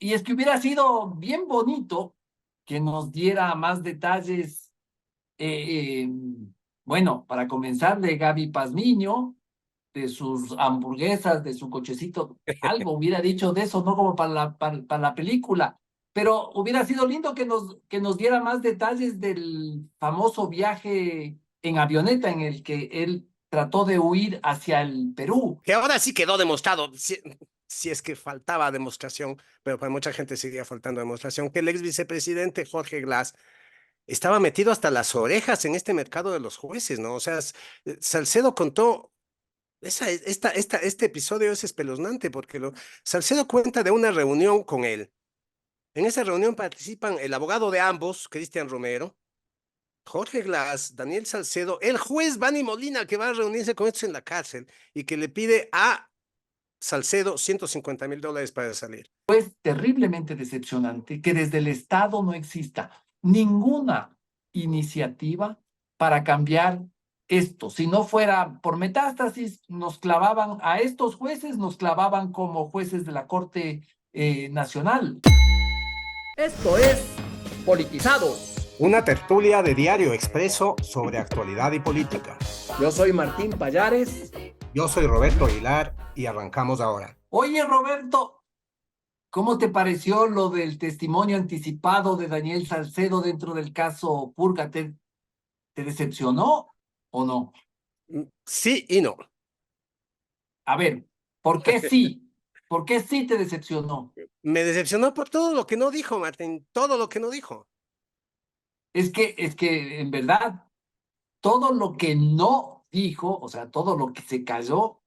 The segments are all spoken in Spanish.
Y es que hubiera sido bien bonito que nos diera más detalles, bueno, para comenzar, de Gaby Pazmiño, de sus hamburguesas, de su cochecito, algo hubiera dicho de eso, no como para la película, pero hubiera sido lindo que nos diera más detalles del famoso viaje en avioneta en el que él trató de huir hacia el Perú. Que ahora sí quedó demostrado, si es que faltaba demostración, pero para mucha gente seguía faltando demostración, que el ex vicepresidente Jorge Glass estaba metido hasta las orejas en este mercado de los jueces, ¿no? O sea, Salcedo contó, este episodio es espeluznante porque Salcedo cuenta de una reunión con él. En esa reunión participan el abogado de ambos, Cristian Romero, Jorge Glass, Daniel Salcedo, el juez Bani Molina, que va a reunirse con estos en la cárcel y que le pide a Salcedo $150,000 para salir. Pues terriblemente decepcionante que desde el Estado no exista ninguna iniciativa para cambiar esto. Si no fuera por metástasis, nos clavaban a estos jueces, nos clavaban como jueces de la Corte Nacional. Esto es Politizados. Una tertulia de Diario Expreso sobre actualidad y política. Yo soy Martín Payares. Yo soy Roberto Aguilar y arrancamos ahora. Oye, Roberto, ¿cómo te pareció lo del testimonio anticipado de Daniel Salcedo dentro del caso Purga? ¿Te decepcionó o no? Sí y no. A ver, ¿por qué sí? ¿Por qué sí te decepcionó? Me decepcionó por todo lo que no dijo, Martín, todo lo que no dijo. Es que en verdad, todo lo que no dijo, o sea, todo lo que se cayó,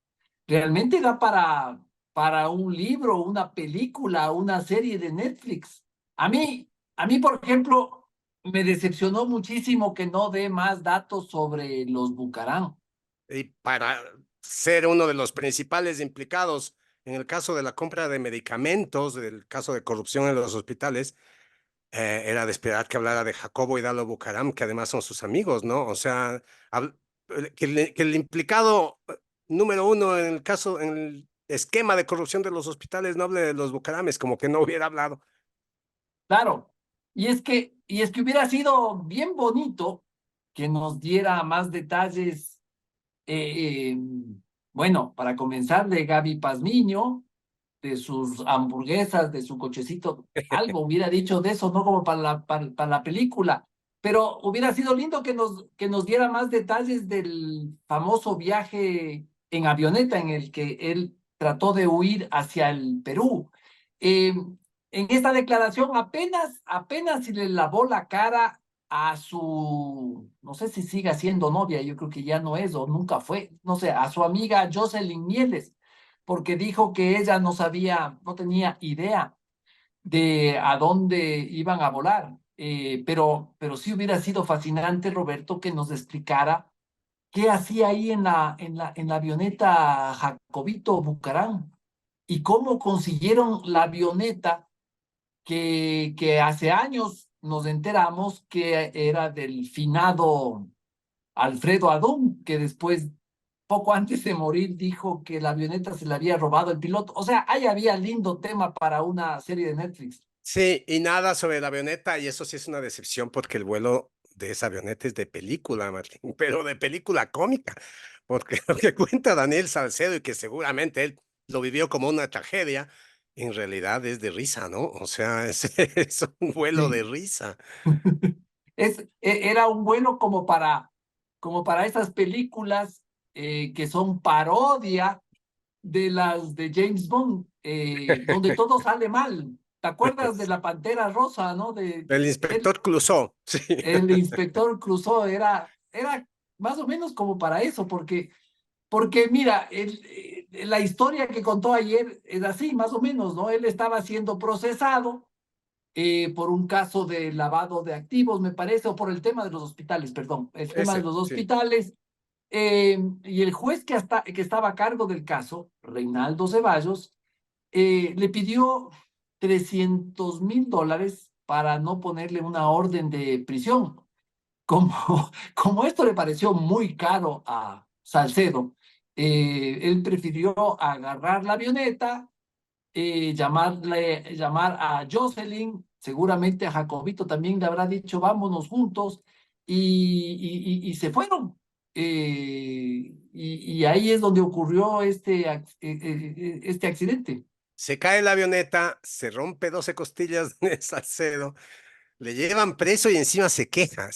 realmente da para un libro, una película, una serie de Netflix. A mí, por ejemplo, me decepcionó muchísimo que no dé más datos sobre los Bucarán. Y para ser uno de los principales implicados en el caso de la compra de medicamentos, del caso de corrupción en los hospitales, era de esperar que hablara de Jacobo y Dalo Bucaram, que además son sus amigos, ¿no? O sea, que el implicado número uno en el caso, en el esquema de corrupción de los hospitales no hable de los Bucarames, como que no hubiera hablado. Claro, y es que hubiera sido bien bonito que nos diera más detalles, eh, eh, bueno, para comenzar, de Gaby Pazmiño, de sus hamburguesas, de su cochecito, algo hubiera dicho de eso, no como para la película, pero hubiera sido lindo que nos diera más detalles del famoso viaje en avioneta en el que él trató de huir hacia el Perú. Eh, en esta declaración apenas si le lavó la cara a su, no sé si siga siendo novia, yo creo que ya no es o nunca fue, no sé, a su amiga Jocelyn Mieles, porque dijo que ella no sabía, no tenía idea de a dónde iban a volar. Pero sí hubiera sido fascinante, Roberto, que nos explicara qué hacía ahí en la avioneta Jacobito Bucarán y cómo consiguieron la avioneta que hace años nos enteramos que era del finado Alfredo Adón, que después, poco antes de morir, dijo que la avioneta se la había robado el piloto. O sea, ahí había lindo tema para una serie de Netflix. Sí, y nada sobre la avioneta, y eso sí es una decepción porque el vuelo de esa avioneta es de película, Martín, pero de película cómica, porque lo que cuenta Daniel Salcedo y que seguramente él lo vivió como una tragedia, en realidad es de risa, ¿no? O sea, es un vuelo de Sí. risa. Era un vuelo como para esas películas que son parodia de las de James Bond, donde todo sale mal. ¿Te acuerdas de la Pantera Rosa, no? El El, inspector Clouseau, sí. el inspector Clouseau era más o menos como para eso, porque mira, la historia que contó ayer es así, más o menos, ¿no? Él estaba siendo procesado por un caso de lavado de activos, me parece, o por el tema de los hospitales, perdón, el tema de Ese, los sí. hospitales. Y el juez que estaba a cargo del caso, Reinaldo Ceballos, le pidió $300,000 para no ponerle una orden de prisión. Como, como esto le pareció muy caro a Salcedo, él prefirió agarrar la avioneta, llamar a Jocelyn, seguramente a Jacobito también le habrá dicho vámonos juntos y se fueron. Y ahí es donde ocurrió este accidente. Se cae la avioneta, se rompe 12 costillas de Salcedo, le llevan preso y encima se queja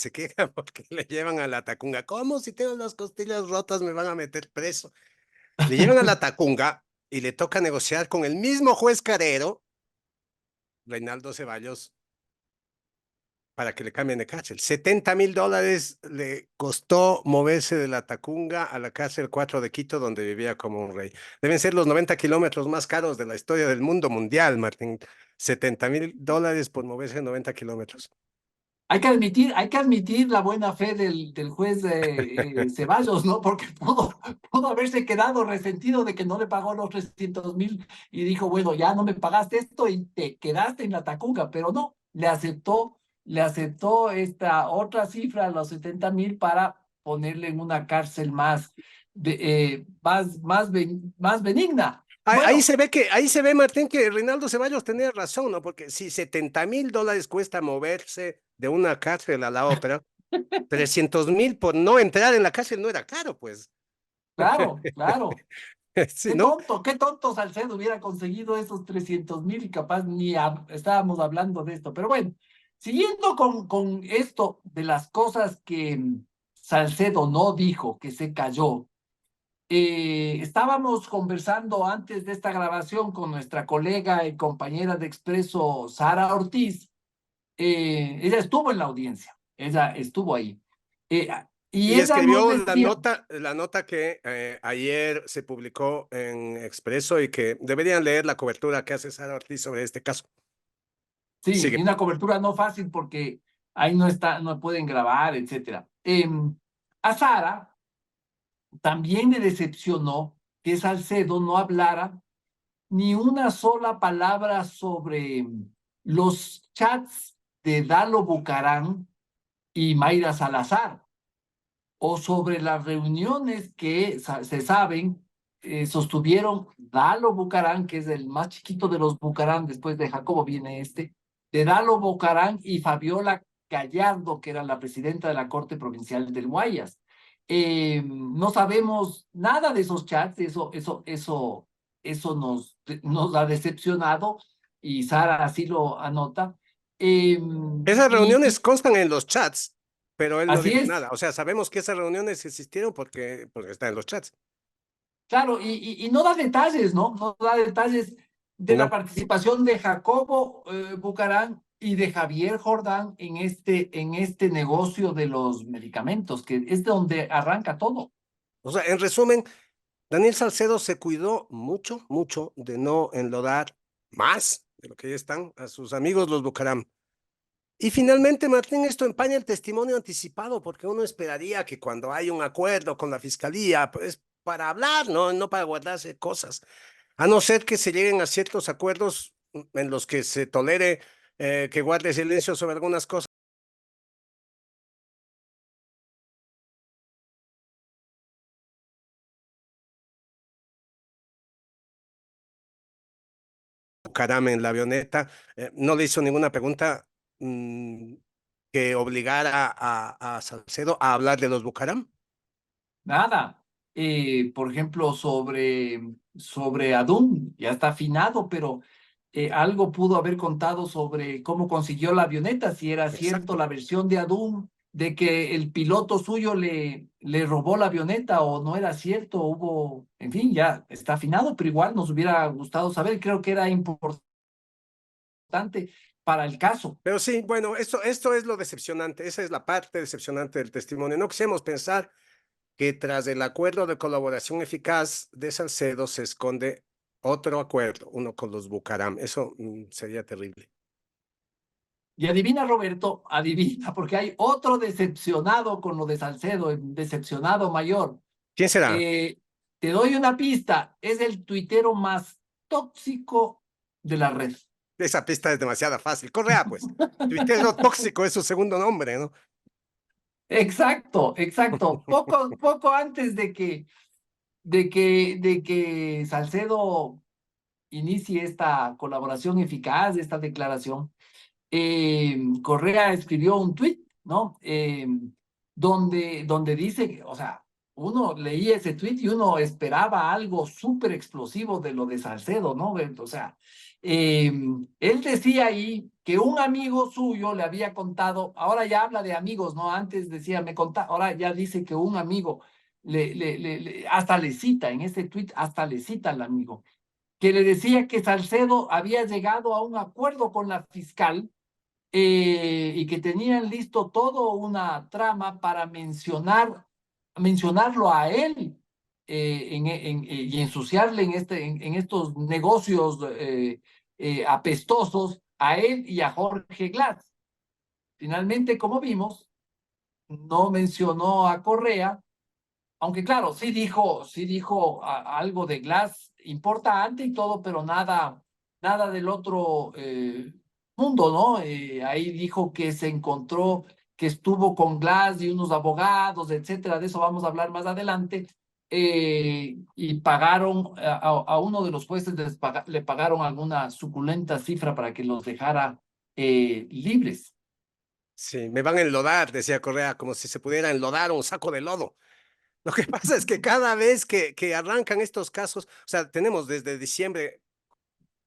porque le llevan a la Tacunga. ¿Cómo si tengo las costillas rotas me van a meter preso? Le llevan a la Tacunga y le toca negociar con el mismo juez carero, Reinaldo Ceballos, para que le cambien de cárcel. $70,000 le costó moverse de la Tacunga a la cárcel 4 de Quito, donde vivía como un rey. Deben ser los 90 kilómetros más caros de la historia del mundo mundial, Martín. $70,000 por moverse 90 kilómetros. Hay que admitir la buena fe del juez Ceballos, ¿no? Porque pudo haberse quedado resentido de que no le pagó los 300,000 y dijo, bueno, ya no me pagaste esto y te quedaste en la Tacunga, pero no, le aceptó esta otra cifra, los 70,000, para ponerle en una cárcel más benigna. Bueno, Ahí se ve, Martín, que Reinaldo Ceballos tenía razón, ¿no? Porque si $70,000 cuesta moverse de una cárcel a la ópera, 300,000 por no entrar en la cárcel no era caro, pues. claro, claro. Sí, ¿no? Qué tonto Salcedo hubiera conseguido esos 300,000 y capaz estábamos hablando de esto. Pero bueno, siguiendo con esto de las cosas que Salcedo no dijo, que se cayó, estábamos conversando antes de esta grabación con nuestra colega y compañera de Expreso, Sara Ortiz. Ella estuvo en la audiencia, ella estuvo ahí. Eh, y Y ella nos escribió decía, la nota que ayer se publicó en Expreso y que deberían leer la cobertura que hace Sara Ortiz sobre este caso. sí, y Sigue. una cobertura no fácil porque ahí no pueden grabar, etcétera. A Sara también le decepcionó que Salcedo no hablara ni una sola palabra sobre los chats de Dalo Bucarán y Mayra Salazar, o sobre las reuniones que se saben sostuvieron Dalo Bucarán, que es el más chiquito de los Bucarán, después de Jacobo viene de Dalo Bucarán y Fabiola Gallardo, que era la presidenta de la Corte Provincial del Guayas. No sabemos nada de esos chats, eso nos ha decepcionado y Sara así lo anota. Eh, Esas reuniones y constan en los chats, pero él no así dijo es. nada. O sea, sabemos que esas reuniones existieron porque está en los chats. Claro, y no da detalles, ¿no? No da detalles de la No. participación de Jacobo Bucarán y de Javier Jordán en este negocio de los medicamentos, que es donde arranca todo. O sea, en resumen, Daniel Salcedo se cuidó mucho, mucho de no enlodar más de lo que ya están a sus amigos los Bucaram. Y finalmente, Martín, esto empaña el testimonio anticipado, porque uno esperaría que cuando hay un acuerdo con la fiscalía, pues para hablar, ¿no? No para guardarse cosas. A no ser que se lleguen a ciertos acuerdos en los que se tolere que guarde silencio sobre algunas cosas. Carame en la avioneta, no le hizo ninguna pregunta que obligara a Salcedo a hablar de los Bucaram. Nada. Por ejemplo, sobre Adún, ya está afinado, pero algo pudo haber contado sobre cómo consiguió la avioneta, si era cierto Exacto. la versión de Adún de que el piloto suyo le robó la avioneta o no era cierto, en fin, ya está afinado, pero igual nos hubiera gustado saber, creo que era importante para el caso. Pero sí, bueno, esto es lo decepcionante, esa es la parte decepcionante del testimonio. No quisimos pensar que tras el acuerdo de colaboración eficaz de Salcedo se esconde otro acuerdo, uno con los Bucaram. Eso sería terrible. Y adivina, Roberto, adivina, porque hay otro decepcionado con lo de Salcedo, el decepcionado mayor. ¿Quién será? Eh, Te doy una pista, es el tuitero más tóxico de la red. Esa pista es demasiado fácil. Correa, pues. Tuitero tóxico es su segundo nombre, ¿no? Exacto, exacto. Poco antes de que Salcedo inicie esta colaboración eficaz, esta declaración, Correa escribió un tuit, ¿no? Donde dice, o sea, uno leía ese tuit y uno esperaba algo súper explosivo de lo de Salcedo, ¿no? O sea, él decía ahí que un amigo suyo le había contado, ahora ya habla de amigos, ¿no? Antes decía, me contaba, ahora ya dice que un amigo hasta le cita, en ese tuit hasta le cita al amigo, que le decía que Salcedo había llegado a un acuerdo con la fiscal y que tenían listo todo una trama para mencionarlo a él y ensuciarle en estos negocios apestosos a él y a Jorge Glass. Finalmente, como vimos, no mencionó a Correa, aunque claro, sí dijo algo de Glass importante y todo, pero nada del otro mundo, ¿no? Ahí dijo que se encontró, que estuvo con Glass y unos abogados, etcétera, de eso vamos a hablar más adelante, y pagaron a uno de los jueces, le pagaron alguna suculenta cifra para que los dejara libres. Sí, me van a enlodar, decía Correa, como si se pudiera enlodar un saco de lodo. Lo que pasa es que cada vez que arrancan estos casos, o sea, tenemos desde diciembre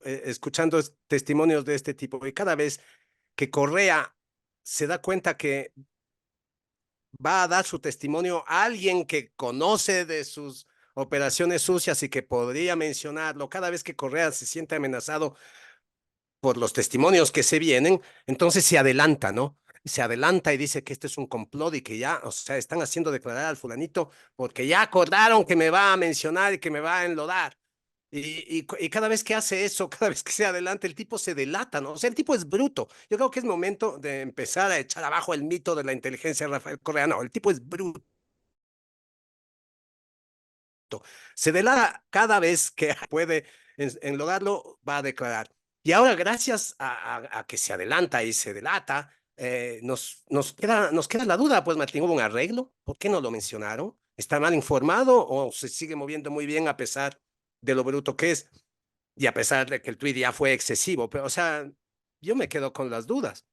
escuchando testimonios de este tipo y cada vez que Correa se da cuenta que va a dar su testimonio a alguien que conoce de sus operaciones sucias y que podría mencionarlo, cada vez que Correa se siente amenazado por los testimonios que se vienen, entonces se adelanta, ¿no? Se adelanta y dice que este es un complot y que ya, o sea, están haciendo declarar al fulanito porque ya acordaron que me va a mencionar y que me va a enlodar. Y cada vez que hace eso, cada vez que se adelanta, el tipo se delata, ¿no? O sea, el tipo es bruto. Yo creo que es momento de empezar a echar abajo el mito de la inteligencia de Rafael Correa. No, el tipo es bruto. Se delata cada vez que puede enlodarlo, va a declarar. Y ahora, gracias a que se adelanta y se delata, nos queda la duda, pues Martín, ¿hubo un arreglo? ¿Por qué no lo mencionaron? ¿Está mal informado o se sigue moviendo muy bien a pesar de lo bruto que es? Y a pesar de que el tuit ya fue excesivo, pero o sea, yo me quedo con las dudas.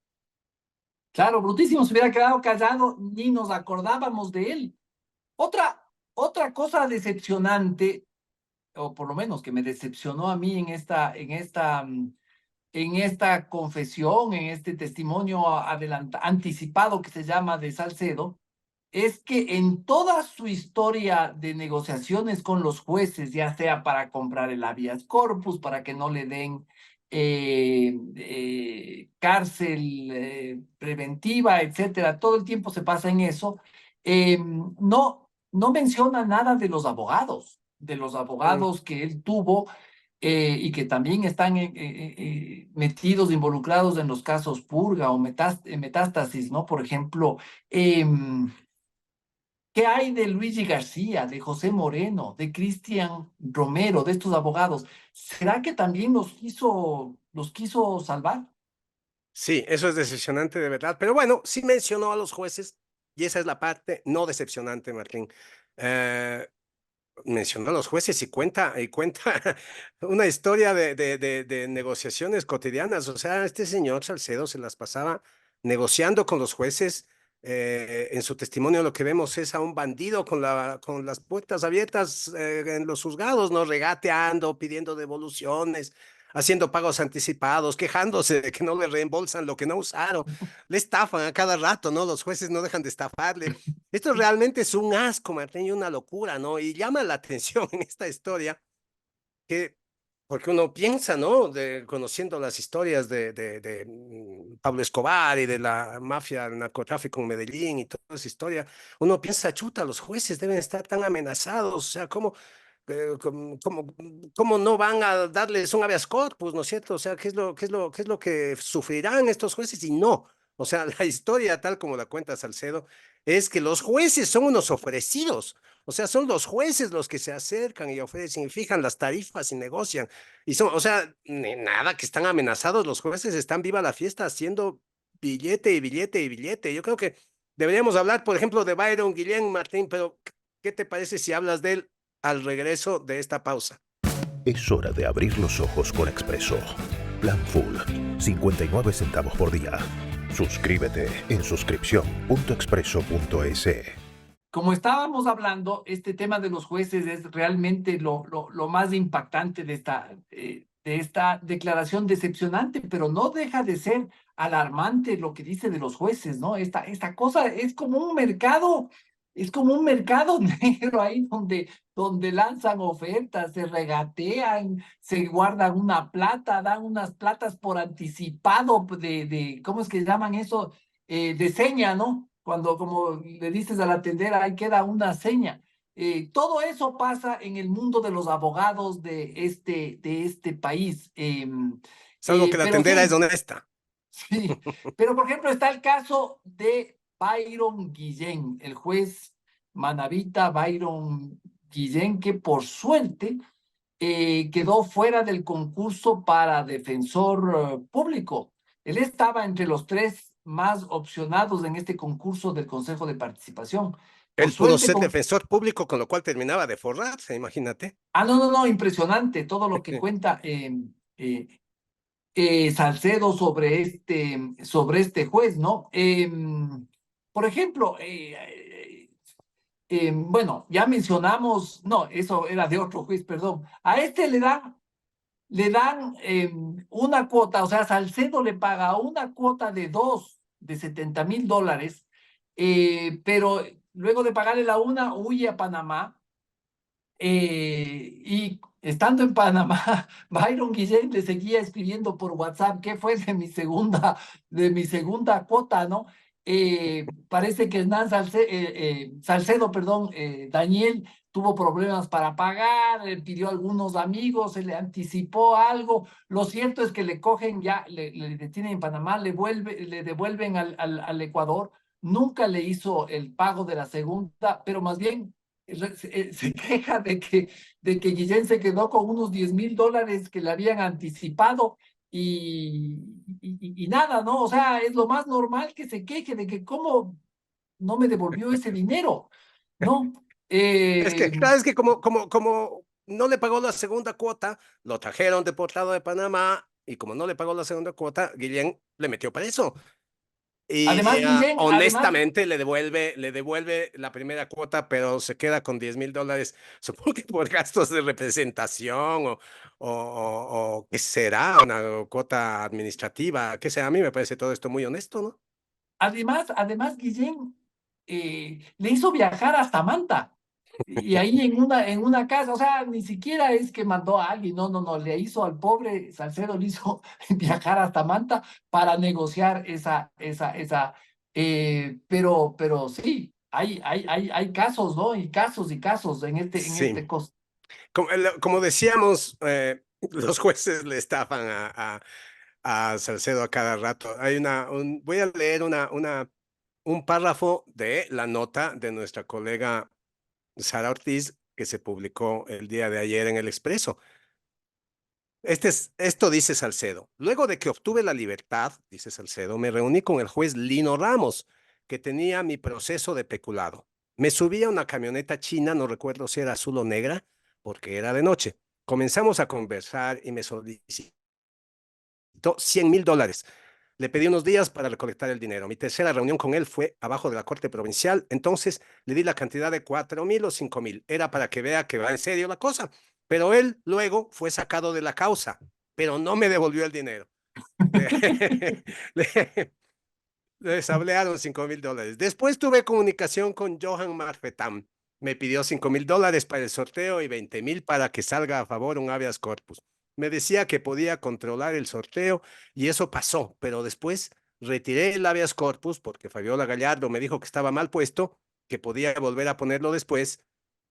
Claro, brutísimo, se hubiera quedado callado, ni nos acordábamos de él. Otra cosa decepcionante, o por lo menos que me decepcionó a mí en esta confesión, en este testimonio anticipado que se llama de Salcedo, es que en toda su historia de negociaciones con los jueces, ya sea para comprar el habeas corpus, para que no le den cárcel preventiva, etcétera, todo el tiempo se pasa en eso, no menciona nada de los Mm. abogados que él tuvo y que también están metidos, involucrados en los casos purga o metástasis, ¿no? Por ejemplo, ¿qué hay de Luigi García, de José Moreno, de Cristian Romero, de estos abogados? ¿Será que también los quiso salvar? Sí, eso es decepcionante de verdad, pero bueno, sí mencionó a los jueces y esa es la parte no decepcionante, Martín. Eh, Mencionó a los jueces y cuenta una historia de negociaciones cotidianas. O sea, este señor Salcedo se las pasaba negociando con los jueces. En su testimonio lo que vemos es a un bandido con las puertas abiertas en los juzgados, ¿no? Regateando, pidiendo devoluciones, haciendo pagos anticipados, quejándose de que no le reembolsan lo que no usaron. Le estafan a cada rato, ¿no? Los jueces no dejan de estafarle. Esto realmente es un asco, Martín, y una locura, ¿no? Y llama la atención en esta historia que, porque uno piensa, ¿no? Conociendo las historias de Pablo Escobar y de la mafia del narcotráfico en Medellín y toda esa historia, uno piensa, chuta, los jueces deben estar tan amenazados, o sea, ¿cómo no van a darles un habeas corpus, ¿no es cierto? O sea, qué es lo que sufrirán estos jueces? Y no. O sea, la historia, tal como la cuenta Salcedo, es que los jueces son unos ofrecidos. O sea, son los jueces los que se acercan y ofrecen y fijan las tarifas y negocian. Y son, o sea, nada que están amenazados, los jueces están viva la fiesta haciendo billete y billete y billete. Yo creo que deberíamos hablar, por ejemplo, de Byron Guillén, Martín, pero ¿qué te parece si hablas de él al regreso de esta pausa? Es hora de abrir los ojos con Expreso. Plan Full, 59 centavos por día. Suscríbete en suscripción.expreso.es. Como estábamos hablando, este tema de los jueces es realmente lo más impactante de esta declaración decepcionante, pero no deja de ser alarmante lo que dice de los jueces, ¿no? Esta cosa es como un mercado negro ahí donde lanzan ofertas, se regatean, se guardan una plata, dan unas platas por anticipado ¿cómo es que llaman eso? De seña, ¿no? Cuando, como le dices a la tendera, ahí queda una seña. Todo eso pasa en el mundo de los abogados de este país. Salvo que la Pero tendera es sí, honesta. sí. Pero, por ejemplo, está el caso de Byron Guillén, el juez manabita Byron Guillén, que por suerte quedó fuera del concurso para defensor público. Él estaba entre los tres más opcionados en este concurso del Consejo de Participación. Por Él pudo suerte, ser defensor público, con lo cual terminaba de forrarse, imagínate. no, no, no, impresionante todo lo que cuenta eh, Salcedo sobre este juez, ¿no? Por ejemplo, bueno, ya mencionamos, no, eso era de otro juez, perdón. A este le dan una cuota, o sea, Salcedo le paga una cuota de $70,000, pero luego de pagarle la una, huye a Panamá, y estando en Panamá, Byron Guillén le seguía escribiendo por WhatsApp, ¿qué fue de mi segunda cuota, no? Parece que Hernán Salcedo, perdón, Daniel tuvo problemas para pagar, pidió a algunos amigos, se le anticipó algo. Lo cierto es que le cogen ya, le detienen en Panamá, le devuelven al Ecuador. Nunca le hizo el pago de la segunda, pero más bien se queja de que Guillén se quedó con unos $10,000 que le habían anticipado y nada, ¿no? O sea, es lo más normal que se queje de que cómo no me devolvió ese dinero, ¿no? Claro, es que como no le pagó la segunda cuota, lo trajeron deportado de Panamá y como no le pagó la segunda cuota, Guillén le metió preso. Y Además, Guillén, además, honestamente le devuelve la primera cuota, pero se queda con $10,000, supongo que por gastos de representación o qué será, una cuota administrativa, qué sea, a mí me parece todo esto muy honesto, ¿no? además, Guillén le hizo viajar hasta Manta. Y ahí en una casa, o sea, ni siquiera es que mandó a alguien, no, no, no, le hizo al pobre Salcedo, le hizo viajar hasta Manta para negociar pero sí, hay casos, ¿no? Y casos en este, en Sí, este cos- como decíamos, los jueces le estaban a Salcedo a cada rato. Voy a leer un párrafo de la nota de nuestra colega Sara Ortiz que se publicó el día de ayer en El Expreso. Esto dice Salcedo. Luego de que obtuve la libertad, dice Salcedo, me reuní con el juez Lino Ramos, que tenía mi proceso de peculado. Me subí a una camioneta china, no recuerdo si era azul o negra, porque era de noche. Comenzamos a conversar y me solicitó $100,000. Le pedí unos días para recolectar el dinero. Mi tercera reunión con él fue abajo de la Corte Provincial. Entonces le di la cantidad de 4,000 o 5,000. Era para que vea que va en serio la cosa. Pero él luego fue sacado de la causa, pero no me devolvió el dinero. Le, le, les hablaron $5,000. Después tuve comunicación con Johan Marfetam. Me pidió $5,000 para el sorteo y 20,000 para que salga a favor un habeas corpus. Me decía que podía controlar el sorteo y eso pasó, pero después retiré el habeas corpus porque Fabiola Gallardo me dijo que estaba mal puesto, que podía volver a ponerlo después,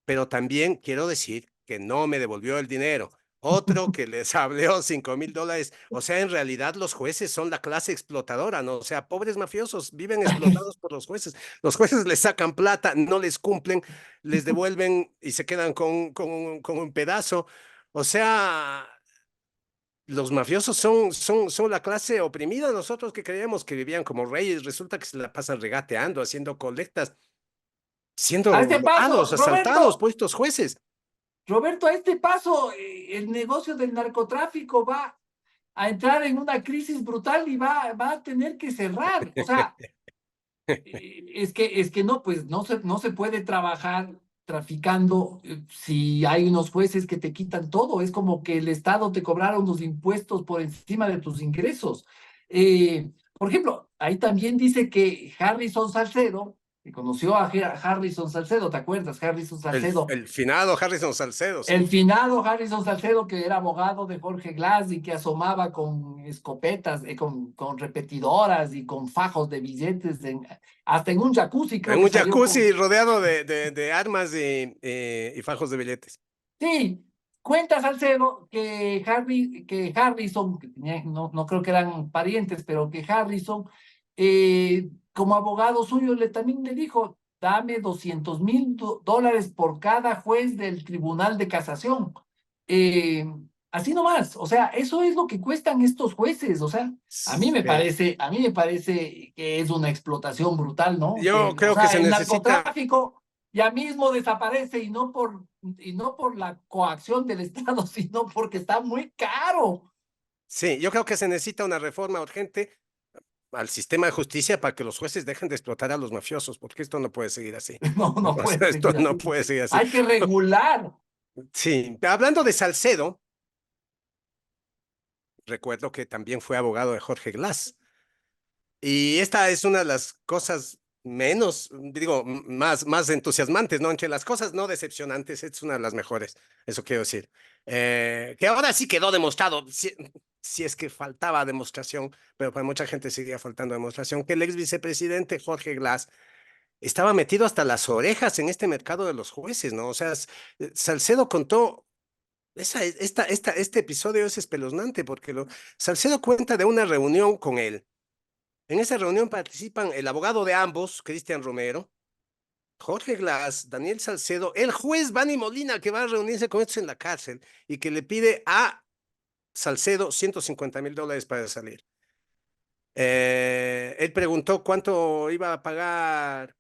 pero también quiero decir que no me devolvió el dinero. Otro que les habló $5,000. O sea, en realidad los jueces son la clase explotadora, ¿no? O sea, pobres mafiosos viven explotados por los jueces. Los jueces les sacan plata, no les cumplen, les devuelven y se quedan con un pedazo. O sea, los mafiosos son la clase oprimida. Nosotros que creíamos que vivían como reyes, resulta que se la pasan regateando, haciendo colectas, a siendo este paso, robados, asaltados Roberto, por estos jueces. Roberto, a este paso, el negocio del narcotráfico va a entrar en una crisis brutal y va a tener que cerrar. O sea, es que no, pues no se puede trabajar traficando si hay unos jueces que te quitan todo. Es como que el Estado te cobrara unos impuestos por encima de tus ingresos. Por ejemplo, ahí también dice que Harrison Salcedo, que conoció a Harrison Salcedo, ¿te acuerdas? Harrison Salcedo, El finado Harrison Salcedo, el sí. finado Harrison Salcedo, que era abogado de Jorge Glass y que asomaba con escopetas, con repetidoras y con fajos de billetes, hasta en un jacuzzi creo En que un salió jacuzzi con... rodeado de armas y fajos de billetes. Sí, cuenta Salcedo que Harrison, no creo que eran parientes, pero que Harrison, como abogado suyo, también le dijo, dame $200,000 por cada juez del Tribunal de Casación. Eh, Así nomás, o sea, eso es lo que cuestan estos jueces, o sea, a mí me parece que es una explotación brutal, ¿no? Yo O creo que sea, se el necesita, narcotráfico ya mismo desaparece y no por la coacción del Estado, sino porque está muy caro. sí, yo creo que se necesita una reforma urgente al sistema de justicia para que los jueces dejen de explotar a los mafiosos, porque esto no puede seguir así. No, no O puede sea, esto seguir no así. puede seguir así. Hay que regular. Sí, hablando de Salcedo, recuerdo que también fue abogado de Jorge Glass. Y esta es una de las cosas menos, digo, más entusiasmantes, ¿no? Entre las cosas no decepcionantes, es una de las mejores, eso quiero decir. Que ahora sí quedó demostrado, si es que faltaba demostración, pero para mucha gente seguía faltando demostración, que el ex vicepresidente Jorge Glass estaba metido hasta las orejas en este mercado de los jueces, ¿no? O sea, Salcedo contó, este episodio es espeluznante porque Salcedo cuenta de una reunión con él. En esa reunión participan el abogado de ambos, Cristian Romero, Jorge Glass, Daniel Salcedo, el juez Bani Molina, que va a reunirse con estos en la cárcel y que le pide a Salcedo $150,000 para salir. Él preguntó cuánto iba a pagar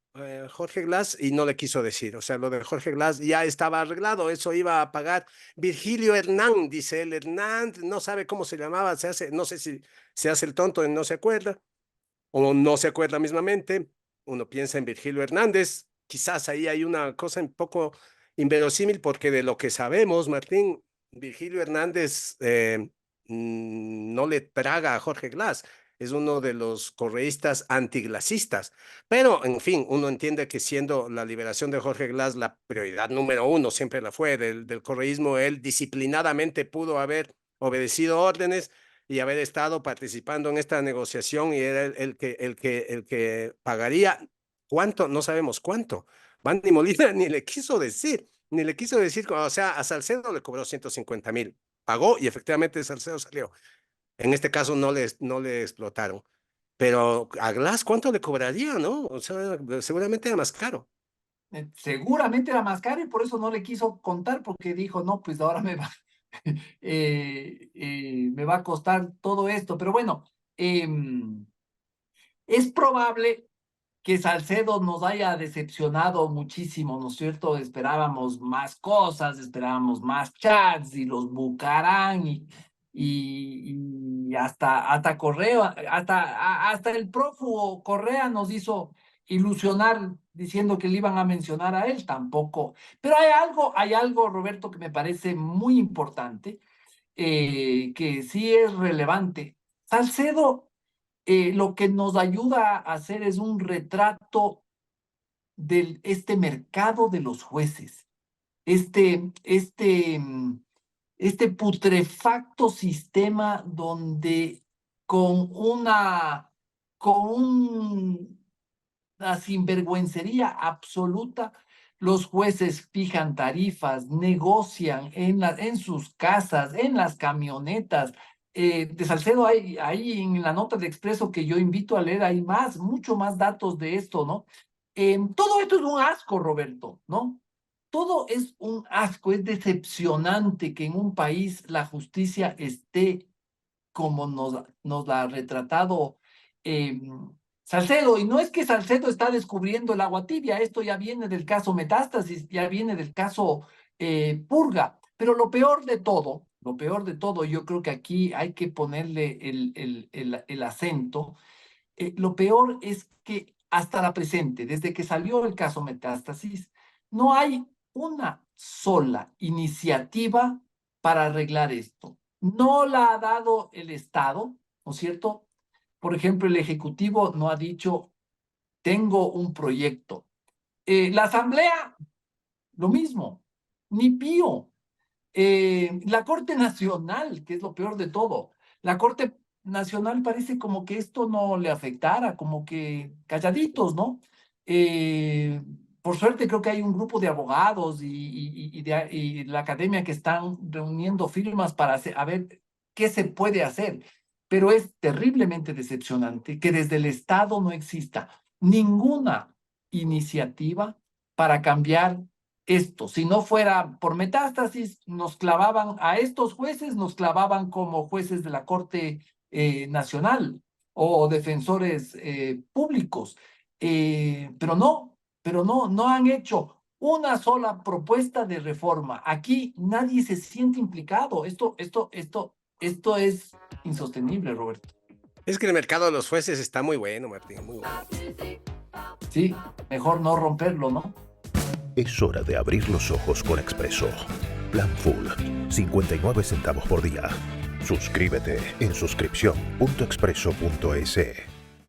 Jorge Glass y no le quiso decir. O sea, lo de Jorge Glass ya estaba arreglado, eso iba a pagar Virgilio Hernán, dice él. Hernán no sabe cómo se llamaba, no sé si se hace el tonto y no se acuerda o no se acuerda mismamente. Uno piensa en Virgilio Hernández, quizás ahí hay una cosa un poco inverosímil porque de lo que sabemos, Martín, Virgilio Hernández no le traga a Jorge Glass, es uno de los correístas antiglasistas, pero en fin, uno entiende que siendo la liberación de Jorge Glass la prioridad número uno, siempre la fue del correísmo, él disciplinadamente pudo haber obedecido órdenes y haber estado participando en esta negociación y era el que pagaría cuánto, no sabemos cuánto. Bandy Molina ni le quiso decir, ni le quiso decir, o sea, a Salcedo le cobró 150,000, pagó y efectivamente Salcedo salió. En este caso no le explotaron. Pero a Glass, ¿cuánto le cobraría, no? O sea, seguramente era más caro. Seguramente era más caro y por eso no le quiso contar porque dijo, no, pues ahora me va a costar todo esto. Pero bueno, es probable que Salcedo nos haya decepcionado muchísimo, ¿no es cierto? Esperábamos más cosas, esperábamos más chats y los bucarán y hasta Correa, hasta el prófugo Correa nos hizo ilusionar diciendo que le iban a mencionar a él, tampoco. Pero hay algo, Roberto, que me parece muy importante, que sí es relevante. Salcedo lo que nos ayuda a hacer es un retrato de este mercado de los jueces, este, este, mm, este putrefacto sistema donde con con una sinvergüencería absoluta, los jueces fijan tarifas, negocian en sus casas, en las camionetas. De Salcedo, hay en la nota de Expreso que yo invito a leer, hay mucho más datos de esto, ¿no? Todo esto es un asco, Roberto, ¿no? Todo es un asco, es decepcionante que en un país la justicia esté como nos la ha retratado eh, Salcedo. Y no es que Salcedo está descubriendo el agua tibia, esto ya viene del caso Metástasis, ya viene del caso purga. Pero lo peor de todo, yo creo que aquí hay que ponerle el acento. Lo peor es que hasta la presente, desde que salió el caso Metástasis, no hay una sola iniciativa para arreglar esto. No la ha dado el Estado, ¿no es cierto? Por ejemplo, el Ejecutivo no ha dicho, tengo un proyecto. La Asamblea, lo mismo, ni pío. La Corte Nacional, que es lo peor de todo, la Corte Nacional parece como que esto no le afectara, como que calladitos, ¿no? Eh, por suerte creo que hay un grupo de abogados y la academia que están reuniendo firmas para a ver qué se puede hacer, pero es terriblemente decepcionante que desde el Estado no exista ninguna iniciativa para cambiar esto. Si no fuera por Metástasis, nos clavaban a estos jueces, nos clavaban como jueces de la Corte Nacional o defensores públicos. No han hecho una sola propuesta de reforma. Aquí nadie se siente implicado. Esto es insostenible, Roberto. Es que el mercado de los jueces está muy bueno, Martín, muy bueno. Sí, mejor no romperlo, ¿no? Es hora de abrir los ojos con Expreso. Plan Full, 59 centavos por día. Suscríbete en suscripción.expreso.es.